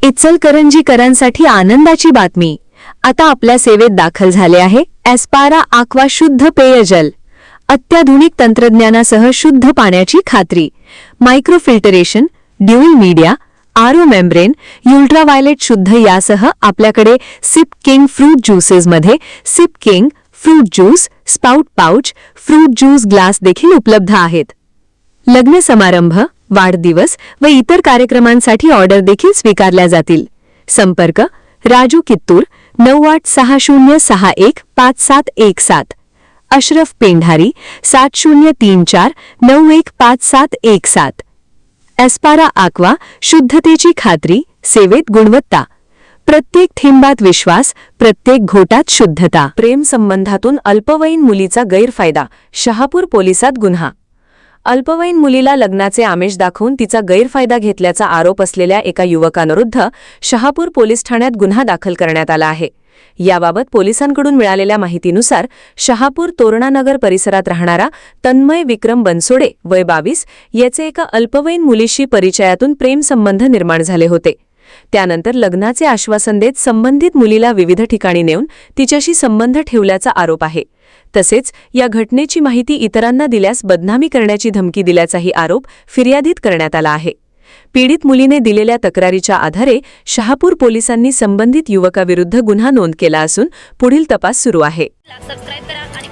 इचलकरंजीकरांसाठी आनंदाची बातमी. आता आपल्या सेवेत दाखल झाले आहे एस्पारा आक्वा शुद्ध पेयजल. अत्याधुनिक तंत्रज्ञानासह शुद्ध पाण्याची खात्री. Microfiltration, dual media, RO membrane, ultraviolet शुद्ध यासह आपल्याकडे सिप किंग फ्रूट ज्यूसेसमध्ये Sip King fruit juice, spout pouch, fruit juice glass देखील उपलब्ध आहेत. लग्न समारंभ, वाढदिवस व इतर कार्यक्रमांसाठी ऑर्डर देखील स्वीकारल्या जातील. संपर्क राजू कित्तूर 9860615717. अशरफ पेंढारी 7034915717. एस्पारा आक्वा शुद्धतेची खात्री, सेवेत गुणवत्ता. प्रत्येक थेंबात विश्वास, प्रत्येक घोटात शुद्धता. प्रेम संबंधातून अल्पवयीन मुलीचा गैरफायदा, शहापूर पोलिसात गुन्हा. अल्पवयीन मुलीला लग्नाचे आमिष दाखवून तिचा गैरफायदा घेतल्याचा आरोप असलेल्या एका युवकाविरुद्ध शहापूर पोलीस ठाण्यात गुन्हा दाखल करण्यात आला आहे. याबाबत पोलिसांकडून मिळालेल्या माहितीनुसार शहापूर तोरणानगर परिसरात राहणारा तन्मय विक्रम बनसोडे वय 22 याचे एका अल्पवयीन मुलीशी परिचयातून प्रेमसंबंध निर्माण झाले होते. त्यानंतर लग्नाचे आश्वासन देत संबंधित मुलीला विविध ठिकाणी नेऊन तिच्याशी संबंध ठेवल्याचा आरोप आहे. तसेच या घटनेची माहिती इतरांना दिल्यास बदनामी करण्याची धमकी दिल्याचाही आरोप फिर्यादीत करण्यात आला आहे. पीडित मुलीने दिलेल्या तक्रारीच्या आधारे शहापूर पोलिसांनी संबंधित युवकाविरुद्ध गुन्हा नोंद केला असून पुढील तपास सुरू आहे. सबस्क्राइब करा आणि